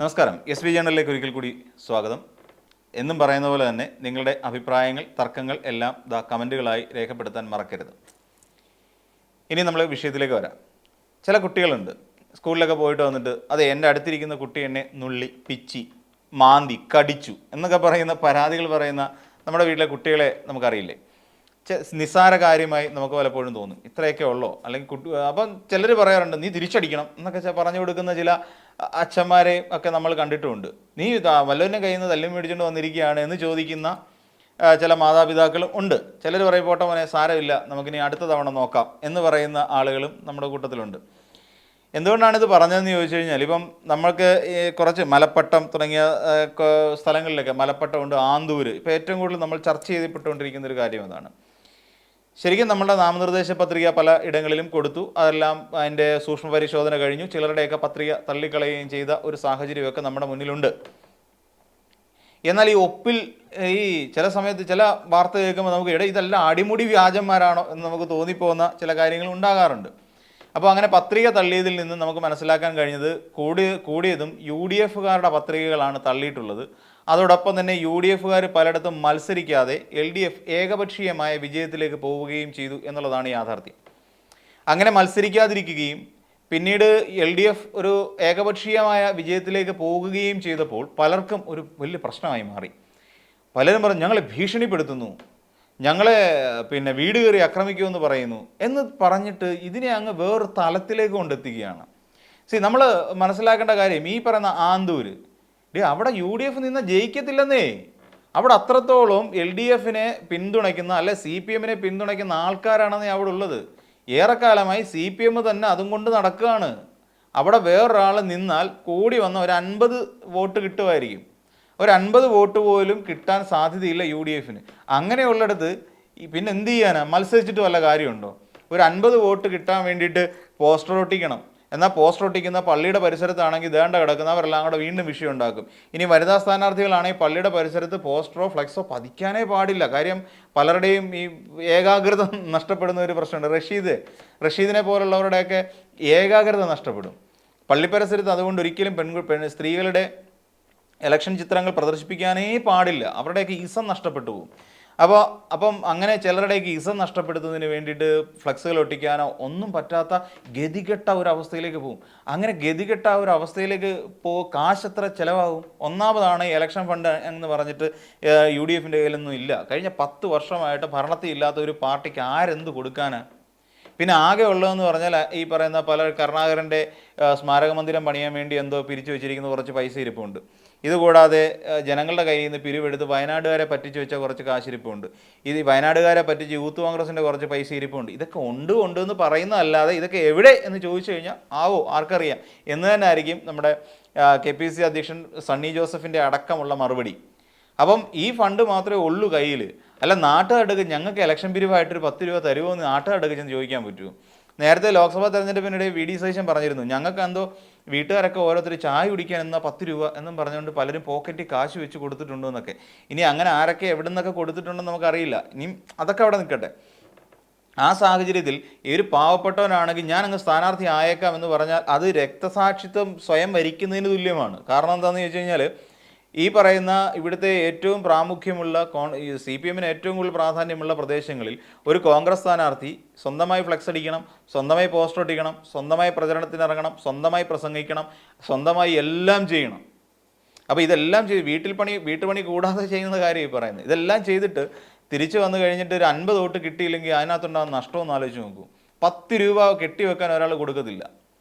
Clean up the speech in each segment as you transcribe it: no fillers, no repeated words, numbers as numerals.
നമസ്കാരം. SB ജേണലിലേക്ക് ഒരിക്കൽ കൂടി സ്വാഗതം. എന്നും പറയുന്ന പോലെ തന്നെ നിങ്ങളുടെ അഭിപ്രായങ്ങൾ, തർക്കങ്ങൾ എല്ലാം കമൻറ്റുകളായി രേഖപ്പെടുത്താൻ മറക്കരുത്. ഇനി നമ്മൾ വിഷയത്തിലേക്ക് വരാം. ചില കുട്ടികളുണ്ട്, സ്കൂളിലൊക്കെ പോയിട്ട് വന്നിട്ട് അതെ എൻ്റെ അടുത്തിരിക്കുന്ന കുട്ടി എന്നെ നുള്ളി, പിച്ചി, മാന്തി, കടിച്ചു എന്നൊക്കെ പറയുന്ന പരാതികൾ പറയുന്ന നമ്മുടെ വീട്ടിലെ കുട്ടികളെ നമുക്കറിയില്ലേ. നിസ്സാര കാര്യമായി നമുക്ക് പലപ്പോഴും തോന്നും, ഇത്രയൊക്കെ ഉള്ളോ, അല്ലെങ്കിൽ അപ്പം ചിലർ പറയാറുണ്ട് നീ തിരിച്ചടിക്കണം എന്നൊക്കെ പറഞ്ഞു കൊടുക്കുന്ന ചില അച്ഛന്മാരെ ഒക്കെ നമ്മൾ കണ്ടിട്ടുമുണ്ട്. നീ വല്ലവൻ്റെ കയ്യിൽ നിന്ന് തല്ലും മേടിച്ചുകൊണ്ട് വന്നിരിക്കുകയാണ് എന്ന് ചോദിക്കുന്ന ചില മാതാപിതാക്കളും ഉണ്ട്. ചിലർ പറയും പോട്ടെ മോനെ സാരമില്ല, നമുക്കിനി അടുത്ത തവണ നോക്കാം എന്ന് പറയുന്ന ആളുകളും നമ്മുടെ കൂട്ടത്തിലുണ്ട്. എന്തുകൊണ്ടാണിത് പറഞ്ഞതെന്ന് ചോദിച്ചു കഴിഞ്ഞാൽ, ഇപ്പം നമ്മൾക്ക് കുറച്ച് മലപ്പട്ടം തുടങ്ങിയ സ്ഥലങ്ങളിലൊക്കെ മലപ്പട്ടമുണ്ട്, ആന്തൂര്, ഇപ്പോൾ ഏറ്റവും കൂടുതൽ നമ്മൾ ചർച്ച ചെയ്യപ്പെട്ടുകൊണ്ടിരിക്കുന്ന ഒരു കാര്യം അതാണ്. ശരിക്കും നമ്മുടെ നാമനിർദ്ദേശ പത്രിക പല ഇടങ്ങളിലും കൊടുത്തു, അതെല്ലാം അതിൻ്റെ സൂക്ഷ്മ പരിശോധന കഴിഞ്ഞു, ചിലരുടെയൊക്കെ പത്രിക തള്ളിക്കളയുകയും ചെയ്ത ഒരു സാഹചര്യമൊക്കെ നമ്മുടെ മുന്നിലുണ്ട്. എന്നാൽ ഈ ഒപ്പിൽ ഈ ചില സമയത്ത് ചില വാർത്ത കേൾക്കുമ്പോൾ നമുക്ക് ഇതെല്ലാം അടിമുടി വ്യാജന്മാരാണോ എന്ന് നമുക്ക് തോന്നിപ്പോകുന്ന ചില കാര്യങ്ങൾ ഉണ്ടാകാറുണ്ട്. അപ്പോൾ അങ്ങനെ പത്രിക തള്ളിയതിൽ നിന്ന് നമുക്ക് മനസ്സിലാക്കാൻ കഴിഞ്ഞത് കൂടിയതും UDFകാരുടെ പത്രികകളാണ് തള്ളിയിട്ടുള്ളത്. അതോടൊപ്പം തന്നെ UDFകാർ പലയിടത്തും മത്സരിക്കാതെ LDF ഏകപക്ഷീയമായ വിജയത്തിലേക്ക് പോവുകയും ചെയ്തു എന്നുള്ളതാണ് യാഥാർത്ഥ്യം. അങ്ങനെ മത്സരിക്കാതിരിക്കുകയും പിന്നീട് LDF ഒരു ഏകപക്ഷീയമായ വിജയത്തിലേക്ക് പോകുകയും ചെയ്തപ്പോൾ പലർക്കും ഒരു വലിയ പ്രശ്നമായി മാറി. പലരും പറഞ്ഞു ഞങ്ങളെ ഭീഷണിപ്പെടുത്തുന്നു, ഞങ്ങളെ വീട് കയറി ആക്രമിക്കുമെന്ന് പറയുന്നു എന്ന് പറഞ്ഞിട്ട് ഇതിനെ അങ്ങ് വേറൊരു തലത്തിലേക്ക് കൊണ്ടെത്തിക്കുകയാണ്. നമ്മൾ മനസ്സിലാക്കേണ്ട കാര്യം, ഈ പറയുന്ന ആന്തൂര് അവിടെ UDF നിന്ന് ജയിക്കത്തില്ലെന്നേ. അവിടെ അത്രത്തോളം LDFനെ പിന്തുണയ്ക്കുന്ന അല്ലെ CPMനെ പിന്തുണയ്ക്കുന്ന ആൾക്കാരാണെന്നേ അവിടെ ഉള്ളത്. ഏറെക്കാലമായി CPM തന്നെ അതും കൊണ്ട് നടക്കുകയാണ്. അവിടെ വേറൊരാൾ നിന്നാൽ കൂടി വന്ന ഒരു 50 വോട്ട് കിട്ടുമായിരിക്കും. ഒരു 50 വോട്ട് പോലും കിട്ടാൻ സാധ്യതയില്ല UDFന്. അങ്ങനെയുള്ളിടത്ത് പിന്നെ എന്ത് ചെയ്യാനാ? മത്സരിച്ചിട്ട് വല്ല കാര്യമുണ്ടോ? ഒരു 50 വോട്ട് കിട്ടാൻ വേണ്ടിയിട്ട് പോസ്റ്റർ ഒട്ടിക്കണം. എന്നാൽ പോസ്റ്റർ ഒട്ടിക്കുന്ന പള്ളിയുടെ പരിസരത്താണെങ്കിൽ ദേണ്ട കിടക്കുന്നവരെല്ലാം കൂടെ വീണ്ടും വിഷയം ഉണ്ടാക്കും. ഇനി വനിതാ സ്ഥാനാർത്ഥികളാണെങ്കിൽ പള്ളിയുടെ പരിസരത്ത് പോസ്റ്ററോ ഫ്ലെക്സോ പതിക്കാനേ പാടില്ല. കാര്യം പലരുടെയും ഈ ഏകാഗ്രത നഷ്ടപ്പെടുന്ന ഒരു പ്രശ്നമുണ്ട്. റഷീദിനെ പോലുള്ളവരുടെയൊക്കെ ഏകാഗ്രത നഷ്ടപ്പെടും പള്ളി പരിസരത്ത്. അതുകൊണ്ട് ഒരിക്കലും സ്ത്രീകളുടെ ഇലക്ഷൻ ചിത്രങ്ങൾ പ്രദർശിപ്പിക്കാനേ പാടില്ല. അവരുടെയൊക്കെ ഈസം നഷ്ടപ്പെട്ടു പോകും. അപ്പം അങ്ങനെ ചിലരുടെയൊക്കെ ഈസം നഷ്ടപ്പെടുത്തുന്നതിന് വേണ്ടിയിട്ട് ഫ്ലക്സുകൾ ഒട്ടിക്കാനോ ഒന്നും പറ്റാത്ത ഗതികെട്ട ഒരു അവസ്ഥയിലേക്ക് പോകും. അങ്ങനെ ഗതികെട്ട ഒരു അവസ്ഥയിലേക്ക് കാശ് എത്ര ചിലവാകും? ഒന്നാമതാണ് ഇലക്ഷൻ ഫണ്ട് എന്ന് പറഞ്ഞിട്ട് UDFൻ്റെ കയ്യിലൊന്നും ഇല്ല. കഴിഞ്ഞ 10 വർഷമായിട്ട് ഭരണത്തിൽ ഇല്ലാത്ത ഒരു പാർട്ടിക്ക് ആരെന്ത് കൊടുക്കാനാണ്? പിന്നെ ആകെ ഉള്ളതെന്ന് പറഞ്ഞാൽ ഈ പറയുന്ന പല കരുണാകരൻ്റെ സ്മാരക മന്ദിരം പണിയാൻ വേണ്ടി എന്തോ പിരിച്ചു വെച്ചിരിക്കുന്ന കുറച്ച് പൈസ ഇരിപ്പുണ്ട്. ഇതുകൂടാതെ ജനങ്ങളുടെ കയ്യിൽ നിന്ന് പിരിവെടുത്ത് വയനാട്ടുകാരെ പറ്റിച്ച് വെച്ച കുറച്ച് കാശിരിപ്പുണ്ട്. ഇത് വയനാട്ടുകാരെ പറ്റിച്ച് യൂത്ത് കോൺഗ്രസിൻ്റെ കുറച്ച് പൈസ ഇരിപ്പുണ്ട്. ഇതൊക്കെ ഉണ്ട് എന്ന് പറയുന്നതല്ലാതെ ഇതൊക്കെ എവിടെ എന്ന് ചോദിച്ചു കഴിഞ്ഞാൽ ആർക്കറിയാം എന്ന് തന്നെ ആയിരിക്കും നമ്മുടെ KPC അധ്യക്ഷൻ സണ്ണി ജോസഫിൻ്റെ അടക്കമുള്ള മറുപടി. അപ്പം ഈ ഫണ്ട് മാത്രമേ ഉള്ളൂ കയ്യിൽ. അല്ല നാട്ടുകാർക്ക് ഞങ്ങൾക്ക് ഇലക്ഷൻ പിരിവായിട്ടൊരു 10 രൂപ തരുമോ എന്ന് നാട്ടുകാർക്ക് ചെന്ന് ചോദിക്കാൻ പറ്റുമോ? നേരത്തെ ലോക്സഭാ തെരഞ്ഞെടുപ്പിനിടെ VD സതീശൻ പറഞ്ഞിരുന്നു ഞങ്ങൾക്ക് എന്തോ വീട്ടുകാരൊക്കെ ഓരോരുത്തർ ചായ കുടിക്കാൻ എന്നാ 10 രൂപ എന്നും പറഞ്ഞുകൊണ്ട് പലരും പോക്കറ്റിൽ കാശ് വെച്ച് കൊടുത്തിട്ടുണ്ടോ എന്നൊക്കെ. ഇനി അങ്ങനെ ആരൊക്കെ എവിടെ നിന്നൊക്കെ കൊടുത്തിട്ടുണ്ടെന്ന് നമുക്കറിയില്ല. ഇനിയും അതൊക്കെ അവിടെ നിൽക്കട്ടെ. ആ സാഹചര്യത്തിൽ ഈ ഒരു പാവപ്പെട്ടവനാണെങ്കിൽ ഞാൻ അങ്ങ് സ്ഥാനാർത്ഥി ആയേക്കാം എന്ന് പറഞ്ഞാൽ അത് രക്തസാക്ഷിത്വം സ്വയം വരിക്കുന്നതിന് തുല്യമാണ്. കാരണം എന്താണെന്ന് ചോദിച്ചു കഴിഞ്ഞാൽ ഈ പറയുന്ന ഇവിടുത്തെ ഏറ്റവും പ്രാമുഖ്യമുള്ള CPMന് ഏറ്റവും കൂടുതൽ പ്രാധാന്യമുള്ള പ്രദേശങ്ങളിൽ ഒരു കോൺഗ്രസ് സ്ഥാനാർത്ഥി സ്വന്തമായി ഫ്ലെക്സ് അടിക്കണം, സ്വന്തമായി പോസ്റ്റർ ഒട്ടിക്കണം, സ്വന്തമായി പ്രചരണത്തിനിറങ്ങണം, സ്വന്തമായി പ്രസംഗിക്കണം, സ്വന്തമായി എല്ലാം ചെയ്യണം. അപ്പോൾ ഇതെല്ലാം വീട്ടുപണി കൂടാതെ ചെയ്യുന്ന കാര്യം ഈ പറയുന്നത്. ഇതെല്ലാം ചെയ്തിട്ട് തിരിച്ചു വന്നു കഴിഞ്ഞിട്ട് ഒരു 50 വോട്ട് കിട്ടിയില്ലെങ്കിൽ അതിനകത്തുണ്ടാകുന്ന നഷ്ടമൊന്നും ആലോചിച്ച് നോക്കൂ. 10 രൂപ കെട്ടിവെക്കാൻ ഒരാൾ കൊടുക്കത്തില്ല.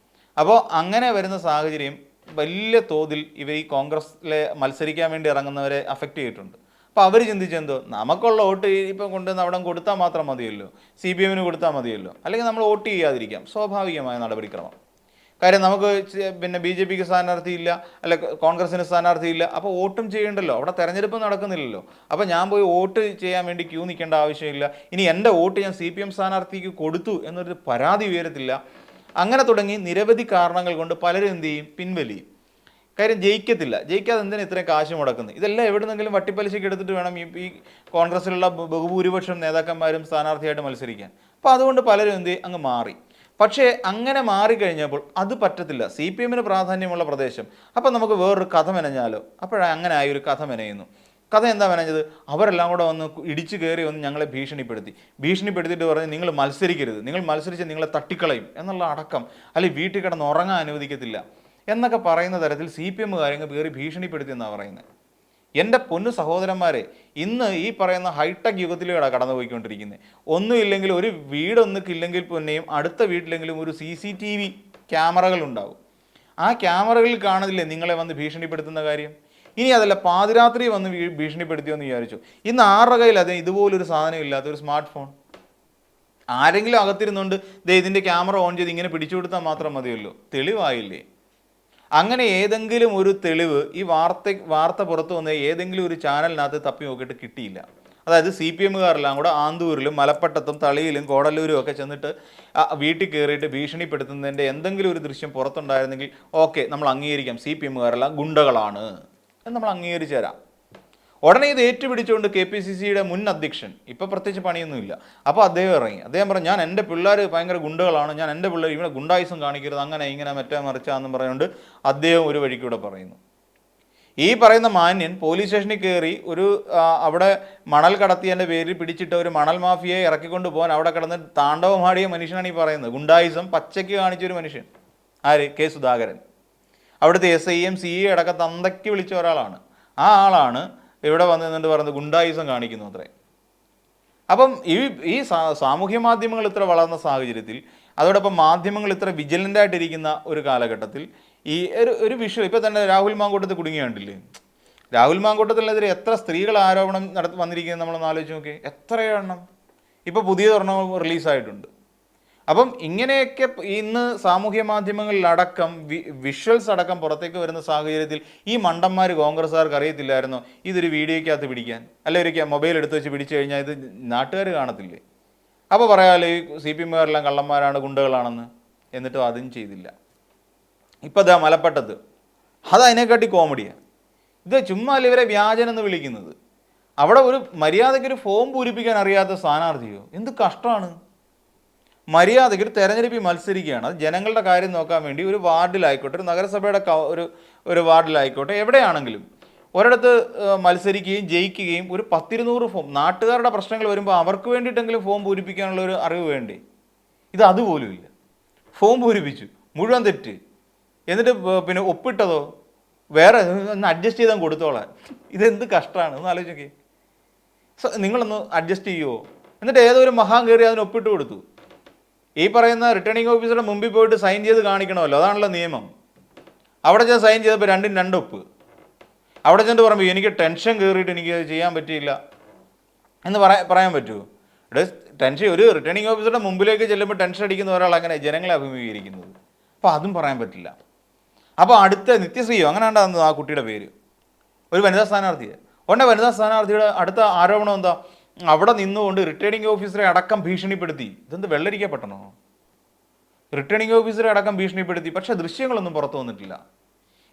അപ്പോൾ അങ്ങനെ വരുന്ന സാഹചര്യം വലിയ തോതിൽ ഇവർ ഈ കോൺഗ്രസ്സിലെ മത്സരിക്കാൻ വേണ്ടി ഇറങ്ങുന്നവരെ അഫക്റ്റ് ചെയ്തിട്ടുണ്ട്. അപ്പോൾ അവർ ചിന്തിച്ചെന്തോ നമുക്കുള്ള വോട്ട് ഇപ്പം കൊണ്ടുവന്ന് അവിടെ കൊടുത്താൽ മാത്രം മതിയല്ലോ, CPMന് കൊടുത്താൽ മതിയല്ലോ, അല്ലെങ്കിൽ നമ്മൾ വോട്ട് ചെയ്യാതിരിക്കാം. സ്വാഭാവികമായ നടപടിക്രമം. കാര്യം നമുക്ക് BJPക്ക് സ്ഥാനാർത്ഥിയില്ല, അല്ല കോൺഗ്രസിന് സ്ഥാനാർത്ഥിയില്ല, അപ്പോൾ വോട്ടും ചെയ്യണ്ടല്ലോ. അവിടെ തെരഞ്ഞെടുപ്പ് നടക്കുന്നില്ലല്ലോ. അപ്പോൾ ഞാൻ പോയി വോട്ട് ചെയ്യാൻ വേണ്ടി ക്യൂ നിൽക്കേണ്ട ആവശ്യമില്ല. ഇനി എൻ്റെ വോട്ട് ഞാൻ CPM സ്ഥാനാർത്ഥിക്ക് കൊടുത്തു എന്നൊരു പരാതി ഉയരത്തില്ല. അങ്ങനെ തുടങ്ങി നിരവധി കാരണങ്ങൾ കൊണ്ട് പലരും എന്ത് ചെയ്യും? പിൻവലിയും. കാര്യം ജയിക്കാതെ എന്തിനാ ഇത്രയും കാശ് മുടക്കുന്നത്? ഇതെല്ലാം എവിടെ നിന്നെങ്കിലും വട്ടിപ്പലിശയ്ക്ക് എടുത്തിട്ട് വേണം ഈ കോൺഗ്രസ്സിലുള്ള ബഹുഭൂരിപക്ഷം നേതാക്കന്മാരും സ്ഥാനാർത്ഥിയായിട്ട് മത്സരിക്കാൻ. അപ്പോൾ അതുകൊണ്ട് പലരും എന്ത് അങ്ങ് മാറി. പക്ഷേ അങ്ങനെ മാറിക്കഴിഞ്ഞപ്പോൾ അത് പറ്റത്തില്ല. CPM-ന് പ്രാധാന്യമുള്ള പ്രദേശം. അപ്പം നമുക്ക് വേറൊരു കഥ മെനഞ്ഞാലോ? അപ്പോഴാണ് അങ്ങനെ ആയി ഒരു കഥ മെനയുന്നു. കഥ എന്താ മെനഞ്ഞത്? അവരെല്ലാം കൂടെ വന്ന് ഇടിച്ചു കയറി വന്ന് ഞങ്ങളെ ഭീഷണിപ്പെടുത്തിയിട്ട് പറഞ്ഞ് നിങ്ങൾ മത്സരിക്കരുത്, നിങ്ങൾ മത്സരിച്ച് നിങ്ങളെ തട്ടിക്കളയും എന്നുള്ള അടക്കം, അല്ലെങ്കിൽ വീട്ടിൽ കിടന്ന് ഉറങ്ങാൻ അനുവദിക്കത്തില്ല എന്നൊക്കെ പറയുന്ന തരത്തിൽ CPM-കാരങ്ങ് കയറി ഭീഷണിപ്പെടുത്തിയെന്നാണ് പറയുന്നത്. എൻ്റെ പൊന്നു സഹോദരന്മാരെ, ഇന്ന് ഈ പറയുന്ന ഹൈടെക് യുഗത്തിലൂടെ കടന്നു പോയിക്കൊണ്ടിരിക്കുന്നത്. ഒന്നുമില്ലെങ്കിൽ ഒരു വീടൊന്നുമില്ലെങ്കിൽ പിന്നെയും അടുത്ത വീട്ടിലെങ്കിലും ഒരു CCTV ക്യാമറകൾ ഉണ്ടാവും. ആ ക്യാമറകളിൽ കാണുന്നില്ലേ നിങ്ങളെ വന്ന് ഭീഷണിപ്പെടുത്തുന്ന കാര്യം? ഇനി അതല്ല, പാതിരാത്രി വന്ന് ഭീഷണിപ്പെടുത്തിയോന്ന് വിചാരിച്ചു. ഇന്ന് ആരുടെ കയ്യിൽ അത് ഇതുപോലൊരു സാധനം ഇല്ലാത്ത ഒരു സ്മാർട്ട് ഫോൺ? ആരെങ്കിലും അകത്തിരുന്നുകൊണ്ട് ഇതിൻ്റെ ക്യാമറ ഓൺ ചെയ്ത് ഇങ്ങനെ പിടിച്ചു കൊടുത്താൽ മാത്രം മതിയല്ലോ, തെളിവായില്ലേ? അങ്ങനെ ഏതെങ്കിലും ഒരു തെളിവ് ഈ വാർത്ത പുറത്തു വന്ന ഏതെങ്കിലും ഒരു ചാനലിനകത്ത് തപ്പി നോക്കിയിട്ട് കിട്ടിയില്ല. അതായത് CPM-കാരെല്ലാം കൂടെ ആന്തൂരിലും മലപ്പട്ടത്തും തളിയിലും കോടല്ലൂരും ഒക്കെ ചെന്നിട്ട് വീട്ടിൽ കയറിയിട്ട് ഭീഷണിപ്പെടുത്തുന്നതിൻ്റെ എന്തെങ്കിലും ഒരു ദൃശ്യം പുറത്തുണ്ടായിരുന്നെങ്കിൽ ഓക്കെ, നമ്മൾ അംഗീകരിക്കാം, CPM-കാരെല്ലാം ഗുണ്ടകളാണ് എന്ന് നമ്മൾ അംഗീകരിച്ചു തരാം. ഉടനെ ഇത് ഏറ്റുപിടിച്ചുകൊണ്ട് KPCC-യുടെ മുൻ അധ്യക്ഷൻ, ഇപ്പോൾ പ്രത്യേകിച്ച് പണിയൊന്നുമില്ല, അപ്പോൾ അദ്ദേഹം ഇറങ്ങി. അദ്ദേഹം പറഞ്ഞു, ഞാൻ എൻ്റെ പിള്ളേർ ഭയങ്കര ഗുണ്ടകളാണ്, ഞാൻ എൻ്റെ പിള്ളേർ ഇവിടെ ഗുണ്ടായുസം കാണിക്കരുത്, അങ്ങനെ ഇങ്ങനെ മറ്റേ മറിച്ചാന്നും പറഞ്ഞുകൊണ്ട് അദ്ദേഹം ഒരു വഴിക്കൂടെ പറയുന്നു. ഈ പറയുന്ന മാന്യൻ പോലീസ് സ്റ്റേഷനിൽ കയറി അവിടെ മണൽ കടത്തിയതിൻ്റെ പേരിൽ പിടിച്ചിട്ട് ഒരു മണൽ മാഫിയയെ ഇറക്കിക്കൊണ്ട് പോകാൻ അവിടെ കിടന്ന് താണ്ഡവമാടിയ മനുഷ്യനാണ് ഈ പറയുന്നത്. ഗുണ്ടായുസം പച്ചയ്ക്ക് കാണിച്ചൊരു മനുഷ്യൻ. ആര്? K. സുധാകരൻ. അവിടുത്തെ SIM CA അടക്കം തന്തയ്ക്ക് വിളിച്ച ഒരാളാണ്. ആ ആളാണ് ഇവിടെ വന്ന് നിന്നിട്ട് പറയുന്നത് ഗുണ്ടായുസം കാണിക്കുന്നു അത്രേ. അപ്പം ഈ സാമൂഹ്യ മാധ്യമങ്ങൾ ഇത്ര വളർന്ന സാഹചര്യത്തിൽ, അതോടൊപ്പം മാധ്യമങ്ങൾ ഇത്ര വിജിലൻ്റായിട്ടിരിക്കുന്ന ഒരു കാലഘട്ടത്തിൽ ഈ ഒരു വിഷയം ഇപ്പോൾ തന്നെ രാഹുൽ മാങ്കൂട്ടത്തിൽ കുടുങ്ങി കണ്ടില്ലേ? രാഹുൽ മാങ്കൂട്ടത്തിനെതിരെ എത്ര സ്ത്രീകൾ ആരോപണം വന്നിരിക്കുന്നത് നമ്മളൊന്ന് ആലോചിച്ച് നോക്കി. എത്ര എണ്ണം ഇപ്പോൾ പുതിയതൊരെണ്ണം റിലീസായിട്ടുണ്ട്. അപ്പം ഇങ്ങനെയൊക്കെ ഇന്ന് സാമൂഹ്യ മാധ്യമങ്ങളിലടക്കം വിഷ്വൽസ് അടക്കം പുറത്തേക്ക് വരുന്ന സാഹചര്യത്തിൽ ഈ മണ്ടന്മാർ കോൺഗ്രസ്സുകാർക്ക് അറിയത്തില്ലായിരുന്നോ ഇതൊരു വീഡിയോയ്ക്കകത്ത് പിടിക്കാൻ? അല്ലെ ഒരു മൊബൈൽ എടുത്ത് വെച്ച് പിടിച്ചു കഴിഞ്ഞാൽ ഇത് നാട്ടുകാർ കാണത്തില്ലേ? അപ്പോൾ പറയാമല്ലോ ഈ CPM-കാരെല്ലാം കള്ളന്മാരാണ്, ഗുണ്ടകളാണെന്ന്. എന്നിട്ടും അതും ചെയ്തില്ല. ഇപ്പം അതാ മലപ്പട്ടത്ത്, അത് അതിനെക്കാട്ടി കോമഡിയാണ്. ഇത് ചുമ്മാ ഇവരെ വ്യാജനെന്ന് വിളിക്കുന്നത്. അവിടെ ഒരു മര്യാദയ്ക്കൊരു ഫോം പൂരിപ്പിക്കാൻ അറിയാത്ത സ്ഥാനാർത്ഥിയോ? എന്ത് കഷ്ടമാണ്! മര്യാദയ്ക്ക് ഒരു തെരഞ്ഞെടുപ്പിൽ മത്സരിക്കുകയാണ്. അത് ജനങ്ങളുടെ കാര്യം നോക്കാൻ വേണ്ടി ഒരു വാർഡിലായിക്കോട്ടെ, ഒരു നഗരസഭയുടെ ഒരു വാർഡിലായിക്കോട്ടെ, എവിടെയാണെങ്കിലും ഒരിടത്ത് മത്സരിക്കുകയും ജയിക്കുകയും ഒരു 10-200 ഫോം, നാട്ടുകാരുടെ പ്രശ്നങ്ങൾ വരുമ്പോൾ അവർക്ക് വേണ്ടിയിട്ടെങ്കിലും ഫോം പൂരിപ്പിക്കാനുള്ള ഒരു അറിവ് വേണ്ടേ? ഇത് അതുപോലും ഇല്ല. ഫോം പൂരിപ്പിച്ചു, മുഴുവൻ തെറ്റ്. എന്നിട്ട് പിന്നെ ഒപ്പിട്ടതോ വേറെ ഒന്ന് അഡ്ജസ്റ്റ് ചെയ്താൽ കൊടുത്തോളാൻ. ഇതെന്ത് കഷ്ടമാണ് ഒന്ന് ആലോചിക്കേ. നിങ്ങളൊന്ന് അഡ്ജസ്റ്റ് ചെയ്യുമോ? എന്നിട്ട് ഏതോ ഒരു മഹാൻ കയറി അതിന് ഒപ്പിട്ട് കൊടുത്തു. ഈ പറയുന്ന റിട്ടേണിംഗ് ഓഫീസറുടെ മുമ്പിൽ പോയിട്ട് സൈൻ ചെയ്ത് കാണിക്കണമല്ലോ, അതാണല്ലോ നിയമം. അവിടെ ചെന്ന് സൈൻ ചെയ്തപ്പോൾ 2-ന് 2 ഒപ്പ്. അവിടെ ചെന്നിട്ട് പറയുമ്പോൾ എനിക്ക് ടെൻഷൻ കയറിയിട്ട് എനിക്ക് ചെയ്യാൻ പറ്റിയില്ല എന്ന് പറയാൻ പറ്റുമോ? ഇവിടെ ടെൻഷൻ, ഒരു റിട്ടേണിംഗ് ഓഫീസറുടെ മുമ്പിലേക്ക് ചെല്ലുമ്പോൾ ടെൻഷൻ അടിക്കുന്ന ഒരാൾ അങ്ങനെ ജനങ്ങളെ അഭിമുഖീകരിക്കുന്നത്. അപ്പോൾ അതും പറയാൻ പറ്റില്ല. അപ്പോൾ അടുത്ത നിത്യശ്രീയോ അങ്ങനെ ഉണ്ടാകുന്നത് ആ കുട്ടിയുടെ പേര്, ഒരു വനിതാ സ്ഥാനാർത്ഥിയാണ്. ഉടനെ വനിതാ സ്ഥാനാർത്ഥിയുടെ അടുത്ത ആരോപണം എന്താ? അവിടെ നിന്നുകൊണ്ട് റിട്ടേണിംഗ് ഓഫീസറെ അടക്കം ഭീഷണിപ്പെടുത്തി. ഇതെന്ത് വെള്ളരിക്കപ്പെട്ടണോ? റിട്ടേണിംഗ് ഓഫീസറെ അടക്കം ഭീഷണിപ്പെടുത്തി. പക്ഷേ ദൃശ്യങ്ങളൊന്നും പുറത്തു വന്നിട്ടില്ല.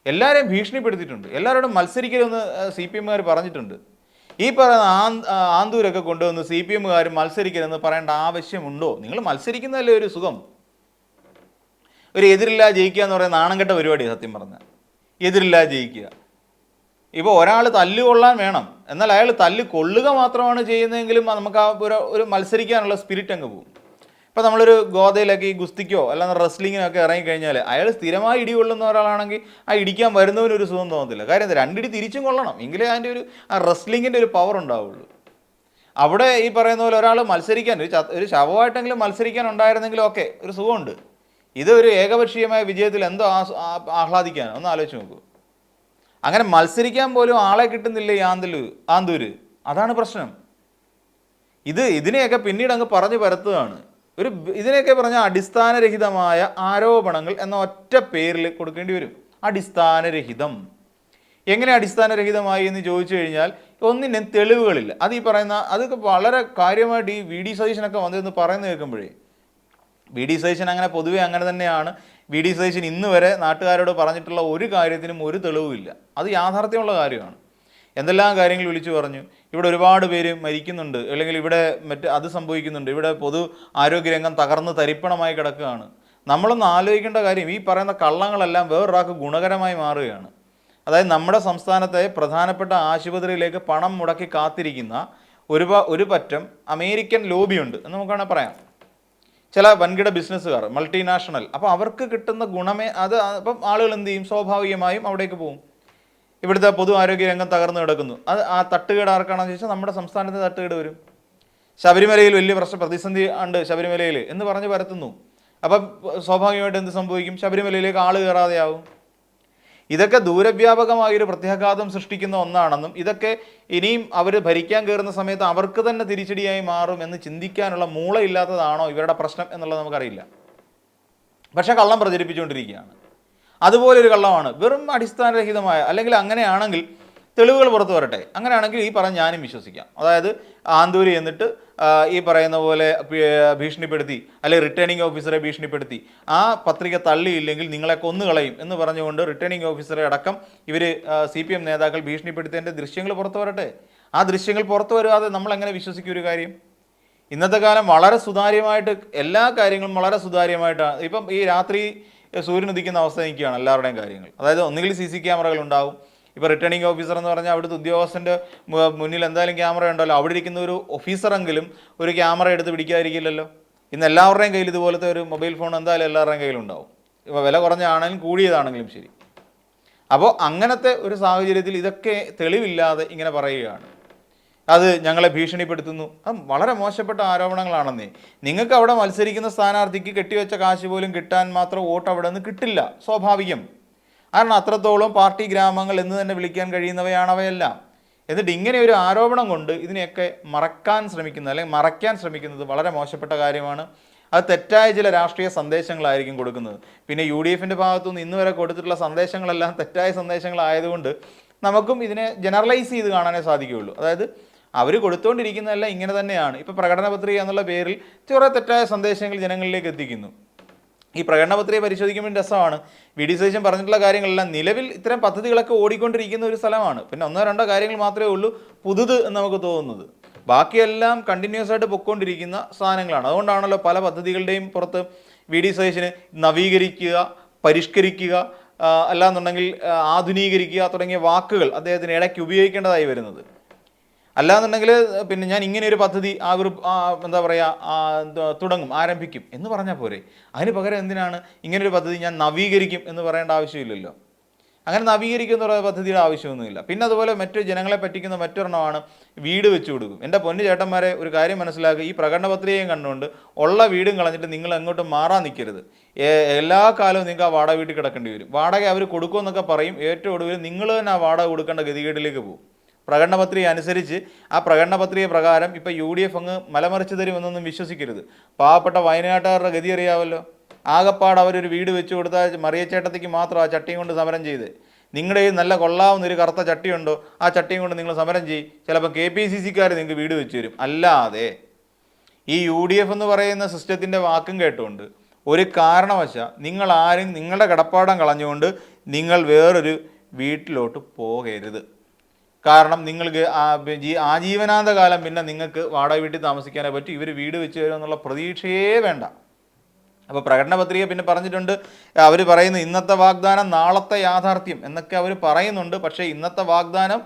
എല്ലാവരെയും ഭീഷണിപ്പെടുത്തിയിട്ടുണ്ട്. എല്ലാവരോടും മത്സരിക്കരുതെന്ന് CPM-കാർ പറഞ്ഞിട്ടുണ്ട്. ഈ പറയുന്ന ആന്തൂരൊക്കെ കൊണ്ടുവന്ന് CPM-കാർ മത്സരിക്കരുതെന്ന് പറയേണ്ട ആവശ്യമുണ്ടോ? നിങ്ങൾ മത്സരിക്കുന്നതല്ലേ ഒരു സുഖം. ഒരു എതിരില്ലാ ജയിക്കുക എന്ന് പറയുന്ന നാണം കെട്ട പരിപാടിയാണ് സത്യം പറഞ്ഞാൽ. എതിരില്ലാ ജയിക്കുക. ഇപ്പോൾ ഒരാൾ തല്ലുകൊള്ളാൻ വേണം, എന്നാൽ അയാൾ തല്ല് കൊള്ളുക മാത്രമാണ് ചെയ്യുന്നതെങ്കിലും നമുക്ക് ആ ഒരു മത്സരിക്കാനുള്ള സ്പിരിറ്റ് അങ്ങ് പോകും. ഇപ്പോൾ നമ്മളൊരു ഗോതയിലൊക്കെ ഈ ഗുസ്തിക്കോ അല്ലാതെ റെസ്ലിങ്ങിനൊക്കെ ഇറങ്ങിക്കഴിഞ്ഞാൽ അയാൾ സ്ഥിരമായി ഇടി കൊള്ളുന്ന ഒരാളാണെങ്കിൽ ആ ഇടിക്കാൻ വരുന്നവനൊരു സുഖം തോന്നത്തില്ല. കാര്യം എന്താ? 2 ഇടി തിരിച്ചും കൊള്ളണം, എങ്കിലേ അതിൻ്റെ ആ റെസ്ലിങ്ങിൻ്റെ ഒരു പവർ ഉണ്ടാവുള്ളൂ. അവിടെ ഈ പറയുന്ന പോലെ ഒരാൾ മത്സരിക്കാൻ ഒരു ശവമായിട്ടെങ്കിലും മത്സരിക്കാൻ ഉണ്ടായിരുന്നെങ്കിലും ഓക്കെ, ഒരു സുഖമുണ്ട്. ഇത് ഒരു ഏകപക്ഷീയമായ വിജയത്തിൽ എന്തോ ആഹ്ലാദിക്കാൻ ഒന്ന് ആലോചിച്ച് നോക്കൂ. അങ്ങനെ മത്സരിക്കാൻ പോലും ആളെ കിട്ടുന്നില്ല ഈ ആന്തൂര്. അതാണ് പ്രശ്നം. ഇതിനെയൊക്കെ പിന്നീട് അങ്ങ് പറഞ്ഞു പരത്തുകയാണ്. ഇതിനെയൊക്കെ പറഞ്ഞാൽ അടിസ്ഥാനരഹിതമായ ആരോപണങ്ങൾ എന്ന ഒറ്റ പേരിൽ കൊടുക്കേണ്ടി വരും. അടിസ്ഥാനരഹിതം. എങ്ങനെ അടിസ്ഥാനരഹിതമായി എന്ന് ചോദിച്ചു കഴിഞ്ഞാൽ ഒന്നിനും തെളിവുകളില്ല. അത് ഈ പറയുന്ന അതൊക്കെ വളരെ കാര്യമായിട്ട് ഈ VD സതീശനൊക്കെ വന്നതെന്ന് പറയുന്നത് കേൾക്കുമ്പോഴേ, VD സതീശൻ അങ്ങനെ പൊതുവെ അങ്ങനെ തന്നെയാണ്. VD സതീശൻ ഇന്ന് വരെ നാട്ടുകാരോട് പറഞ്ഞിട്ടുള്ള ഒരു കാര്യത്തിനും ഒരു തെളിവുമില്ല. അത് യാഥാർത്ഥ്യമുള്ള കാര്യമാണ്. എന്തെല്ലാം കാര്യങ്ങൾ വിളിച്ചു പറഞ്ഞു. ഇവിടെ ഒരുപാട് പേര് മരിക്കുന്നുണ്ട്, അല്ലെങ്കിൽ ഇവിടെ അത് സംഭവിക്കുന്നുണ്ട്, ഇവിടെ പൊതു ആരോഗ്യരംഗം തകർന്ന് തരിപ്പണമായി കിടക്കുകയാണ്. നമ്മളൊന്ന് ആലോചിക്കേണ്ട കാര്യം, ഈ പറയുന്ന കള്ളങ്ങളെല്ലാം വേറൊരാൾക്ക് ഗുണകരമായി മാറുകയാണ്. അതായത് നമ്മുടെ സംസ്ഥാനത്തെ പ്രധാനപ്പെട്ട ആശുപത്രിയിലേക്ക് പണം മുടക്കി കാത്തിരിക്കുന്ന ഒരു പറ്റം അമേരിക്കൻ ലോബിയുണ്ട് എന്ന് നമുക്ക് വേണമെങ്കിൽ പറയാം. ചില വൻകിട ബിസിനസ്സുകാർ, മൾട്ടിനാഷണൽ. അപ്പോൾ അവർക്ക് കിട്ടുന്ന ഗുണമേ അത് അപ്പം ആളുകൾ എന്ത് ചെയ്യും? സ്വാഭാവികമായും അവിടേക്ക് പോകും. ഇവിടുത്തെ പൊതു ആരോഗ്യ രംഗം തകർന്നു കിടക്കുന്നു. ആ തട്ടുകേട് ആർക്കാണെന്ന് ചോദിച്ചാൽ നമ്മുടെ സംസ്ഥാനത്തെ തട്ടുകേട് വരും. ശബരിമലയിൽ വലിയ പ്രതിസന്ധി ഉണ്ട് ശബരിമലയിൽ എന്ന് പറഞ്ഞ് പരത്തുന്നു. അപ്പം സ്വാഭാവികമായിട്ട് എന്ത് സംഭവിക്കും? ശബരിമലയിലേക്ക് ആൾ കയറാതെയാവും. ഇതൊക്കെ ദൂരവ്യാപകമായൊരു പ്രത്യാഘാതം സൃഷ്ടിക്കുന്ന ഒന്നാണെന്നും ഇതൊക്കെ ഇനിയും അവർ ഭരിക്കാൻ കയറുന്ന സമയത്ത് അവർക്ക് തന്നെ തിരിച്ചടിയായി മാറും എന്ന് ചിന്തിക്കാനുള്ള മൂളയില്ലാത്തതാണോ ഇവരുടെ പ്രശ്നം എന്നുള്ളത് നമുക്കറിയില്ല. പക്ഷേ കള്ളം പ്രചരിപ്പിച്ചുകൊണ്ടിരിക്കുകയാണ്. അതുപോലൊരു കള്ളമാണ്, വെറും അടിസ്ഥാനരഹിതമായ. അല്ലെങ്കിൽ അങ്ങനെയാണെങ്കിൽ തെളിവുകൾ പുറത്തു വരട്ടെ. അങ്ങനെയാണെങ്കിൽ ഈ പറഞ്ഞ് ഞാനും വിശ്വസിക്കാം. അതായത് ആന്തൂരി എന്നിട്ട് ഈ പറയുന്ന പോലെ ഭീഷണിപ്പെടുത്തി, അല്ലെങ്കിൽ റിട്ടേണിംഗ് ഓഫീസറെ ഭീഷണിപ്പെടുത്തി, ആ പത്രിക തള്ളിയില്ലെങ്കിൽ നിങ്ങളെ കൊന്നുകളയും എന്ന് പറഞ്ഞുകൊണ്ട് റിട്ടേണിംഗ് ഓഫീസറെ അടക്കം ഇവർ CPM നേതാക്കൾ ഭീഷണിപ്പെടുത്തിയതിൻ്റെ ദൃശ്യങ്ങൾ പുറത്തു വരട്ടെ. ആ ദൃശ്യങ്ങൾ പുറത്തു വരാതെ നമ്മൾ എങ്ങനെ വിശ്വസിക്കും ഒരു കാര്യം? ഇന്നത്തെ കാലം വളരെ സുതാര്യമായിട്ട് എല്ലാ കാര്യങ്ങളും വളരെ സുതാര്യമായിട്ടാണ്. ഇപ്പം ഈ രാത്രി സൂര്യൻ ഉദിക്കുന്ന അവസ്ഥ നിൽക്കുകയാണ് എല്ലാവരുടെയും കാര്യങ്ങൾ. അതായത് ഒന്നുകിൽ CC ക്യാമറകൾ ഉണ്ടാവും. ഇപ്പോൾ റിട്ടേണിംഗ് ഓഫീസർ എന്ന് പറഞ്ഞാൽ അവിടുത്തെ ഉദ്യോഗസ്ഥൻ്റെ മുന്നിൽ എന്തായാലും ക്യാമറ ഉണ്ടല്ലോ. അവിടെ ഇരിക്കുന്ന ഒരു ഓഫീസറെങ്കിലും ഒരു ക്യാമറ എടുത്ത് പിടിക്കാതിരിക്കില്ലല്ലോ. ഇന്ന് എല്ലാവരുടെയും കയ്യിൽ ഇതുപോലത്തെ ഒരു മൊബൈൽ ഫോൺ എന്തായാലും എല്ലാവരുടെയും കയ്യിലുണ്ടാവും. ഇപ്പോൾ വില കുറഞ്ഞാണെങ്കിലും കൂടിയതാണെങ്കിലും ശരി. അപ്പോൾ അങ്ങനത്തെ ഒരു സാഹചര്യത്തിൽ ഇതൊക്കെ തെളിവില്ലാതെ ഇങ്ങനെ പറയുകയാണ്. അത് ഞങ്ങളെ ഭീഷണിപ്പെടുത്തുന്നു. അത് വളരെ മോശപ്പെട്ട ആരോപണങ്ങളാണെന്നേ. നിങ്ങൾക്ക് അവിടെ മത്സരിക്കുന്ന സ്ഥാനാർത്ഥിക്ക് കെട്ടിവെച്ച കാശ് പോലും കിട്ടാൻ മാത്രം വോട്ട് അവിടെ നിന്ന് കിട്ടില്ല, സ്വാഭാവികം. കാരണം അത്രത്തോളം പാർട്ടി ഗ്രാമങ്ങൾ എന്ന് തന്നെ വിളിക്കാൻ കഴിയുന്നവയാണ് അവയെല്ലാം. എന്നിട്ട് ഇങ്ങനെ ഒരു ആരോപണം കൊണ്ട് ഇതിനെയൊക്കെ മറക്കാൻ ശ്രമിക്കുന്നത്, അല്ലെങ്കിൽ മറയ്ക്കാൻ ശ്രമിക്കുന്നത് വളരെ മോശപ്പെട്ട കാര്യമാണ്. അത് തെറ്റായ ചില രാഷ്ട്രീയ സന്ദേശങ്ങളായിരിക്കും കൊടുക്കുന്നത്. പിന്നെ UDFൻ്റെ ഭാഗത്തുനിന്ന് ഇന്ന് വരെ കൊടുത്തിട്ടുള്ള സന്ദേശങ്ങളെല്ലാം തെറ്റായ സന്ദേശങ്ങളായതുകൊണ്ട് നമുക്കും ഇതിനെ ജനറലൈസ് ചെയ്ത് കാണാനേ സാധിക്കുകയുള്ളൂ. അതായത് അവർ കൊടുത്തുകൊണ്ടിരിക്കുന്നതെല്ലാം ഇങ്ങനെ തന്നെയാണ്. ഇപ്പോൾ പ്രകടന പത്രിക എന്നുള്ള പേരിൽ കുറേ തെറ്റായ സന്ദേശങ്ങൾ ജനങ്ങളിലേക്ക് എത്തിക്കുന്നു. ഈ പ്രകടന പത്രിക പരിശോധിക്കുമ്പോൾ രസമാണ്. VD സതീശൻ പറഞ്ഞിട്ടുള്ള കാര്യങ്ങളെല്ലാം നിലവിൽ ഇത്തരം പദ്ധതികളൊക്കെ ഓടിക്കൊണ്ടിരിക്കുന്ന ഒരു സ്ഥലമാണ്. പിന്നെ ഒന്നോ രണ്ടോ കാര്യങ്ങൾ മാത്രമേ ഉള്ളൂ പുതുത് എന്ന് നമുക്ക് തോന്നുന്നത്. ബാക്കിയെല്ലാം കണ്ടിന്യൂസ് ആയിട്ട് പൊയ്ക്കൊണ്ടിരിക്കുന്ന സാധനങ്ങളാണ്. അതുകൊണ്ടാണല്ലോ പല പദ്ധതികളുടെയും പുറത്ത് VD സതീശന് നവീകരിക്കുക, പരിഷ്കരിക്കുക, അല്ലാന്നുണ്ടെങ്കിൽ ആധുനീകരിക്കുക തുടങ്ങിയ വാക്കുകൾ അദ്ദേഹത്തിന് ഇടയ്ക്ക് ഉപയോഗിക്കേണ്ടതായി വരുന്നത്. അല്ലാന്നുണ്ടെങ്കിൽ പിന്നെ ഞാൻ ഇങ്ങനെ ഒരു പദ്ധതി എന്താ പറയുക തുടങ്ങും, ആരംഭിക്കും എന്ന് പറഞ്ഞാൽ പോരെ. അതിന് പകരം എന്തിനാണ് ഇങ്ങനൊരു പദ്ധതി ഞാൻ നവീകരിക്കും എന്ന് പറയേണ്ട ആവശ്യമില്ലല്ലോ. അങ്ങനെ നവീകരിക്കും എന്ന് പറയുന്ന പദ്ധതിയുടെ ആവശ്യമൊന്നുമില്ല. പിന്നെ അതുപോലെ മറ്റു ജനങ്ങളെ പറ്റിക്കുന്ന മറ്റൊരെണ്ണമാണ് വീട് വെച്ച് കൊടുക്കും. എൻ്റെ പൊന്നു ചേട്ടന്മാരെ, ഒരു കാര്യം മനസ്സിലാക്കുക. ഈ പ്രകടന പത്രികയും കണ്ടുകൊണ്ട് ഉള്ള വീടും കളഞ്ഞിട്ട് നിങ്ങൾ എങ്ങോട്ടും മാറാൻ നിൽക്കരുത്. എല്ലാ കാലവും നിങ്ങൾക്ക് ആ വാടക വീട്ടിൽ കിടക്കേണ്ടി വരും. വാടക അവർ കൊടുക്കുമെന്നൊക്കെ പറയും. ഏറ്റവും ഒടുവിൽ നിങ്ങൾ തന്നെ ആ വാടക കൊടുക്കേണ്ട ഗതികേടിലേക്ക് പോകും. പ്രകടന പത്രിക അനുസരിച്ച് ആ പ്രകടന പത്രിക പ്രകാരം ഇപ്പം UDF അങ്ങ് മലമറിച്ച് തരുമെന്നൊന്നും വിശ്വസിക്കരുത്. പാവപ്പെട്ട വയനാട്ടുകാരുടെ ഗതി അറിയാമല്ലോ. ആകപ്പാട് അവരൊരു വീട് വെച്ച് കൊടുത്താൽ മറിയച്ചേട്ടത്തേക്ക് മാത്രം ആ ചട്ടിയും കൊണ്ട് സമരം ചെയ്ത്. നിങ്ങളുടെ ഈ നല്ല കൊള്ളാവുന്നൊരു കറുത്ത ചട്ടിയുണ്ടോ, ആ ചട്ടിയും കൊണ്ട് നിങ്ങൾ സമരം ചെയ്യും. ചിലപ്പോൾ KPCCക്കാർ നിങ്ങൾക്ക് വീട് വെച്ച് തരും. അല്ലാതെ ഈ UDF എന്ന് പറയുന്ന സിസ്റ്റത്തിൻ്റെ വാക്കും കേട്ടുകൊണ്ട് ഒരു കാരണവശാൽ നിങ്ങളാരും നിങ്ങളുടെ കിടപ്പാടം കളഞ്ഞുകൊണ്ട് നിങ്ങൾ വേറൊരു വീട്ടിലോട്ട് പോകരുത്. കാരണം നിങ്ങൾക്ക് ആജീവനാന്ത കാലം പിന്നെ നിങ്ങൾക്ക് വാടക വീട്ടിൽ താമസിക്കാനേ പറ്റും. ഇവർ വീട് വെച്ച് തരുമെന്നുള്ള പ്രതീക്ഷയേ വേണ്ട. അപ്പോൾ പ്രകടന പത്രിക പിന്നെ പറഞ്ഞിട്ടുണ്ട്, അവർ പറയുന്നു ഇന്നത്തെ വാഗ്ദാനം നാളത്തെ യാഥാർത്ഥ്യം എന്നൊക്കെ അവർ പറയുന്നുണ്ട്. പക്ഷേ ഇന്നത്തെ വാഗ്ദാനം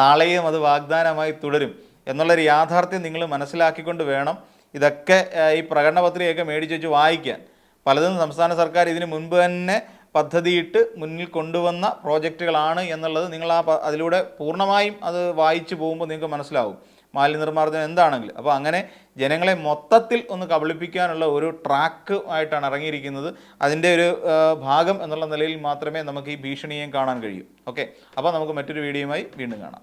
നാളെയും അത് വാഗ്ദാനമായി തുടരും എന്നുള്ളൊരു യാഥാർത്ഥ്യം നിങ്ങൾ മനസ്സിലാക്കിക്കൊണ്ട് വേണം ഇതൊക്കെ ഈ പ്രകടന പത്രികയൊക്കെ മേടിച്ച് വെച്ച് വായിക്കാൻ. പലതും സംസ്ഥാന സർക്കാർ ഇതിന് മുൻപ് തന്നെ പദ്ധതിയിട്ട് മുന്നിൽ കൊണ്ടുവന്ന പ്രോജക്റ്റുകളാണ് എന്നുള്ളത് നിങ്ങൾ അതിലൂടെ പൂർണ്ണമായും അത് വായിച്ചു പോകുമ്പോൾ നിങ്ങൾക്ക് മനസ്സിലാവും മാലിന്യനിർമ്മാർജ്ജനം എന്താണെങ്കിലും. അപ്പോൾ അങ്ങനെ ജനങ്ങളെ മൊത്തത്തിൽ ഒന്ന് കബളിപ്പിക്കാനുള്ള ഒരു ട്രാക്ക് ആയിട്ടാണ് ഇറങ്ങിയിരിക്കുന്നത്. അതിൻ്റെ ഒരു ഭാഗം എന്നുള്ള നിലയിൽ മാത്രമേ നമുക്ക് ഈ ഭീഷണിയെയും കാണാൻ കഴിയൂ. ഓക്കെ, അപ്പോൾ നമുക്ക് മറ്റൊരു വീഡിയോയുമായി വീണ്ടും കാണാം.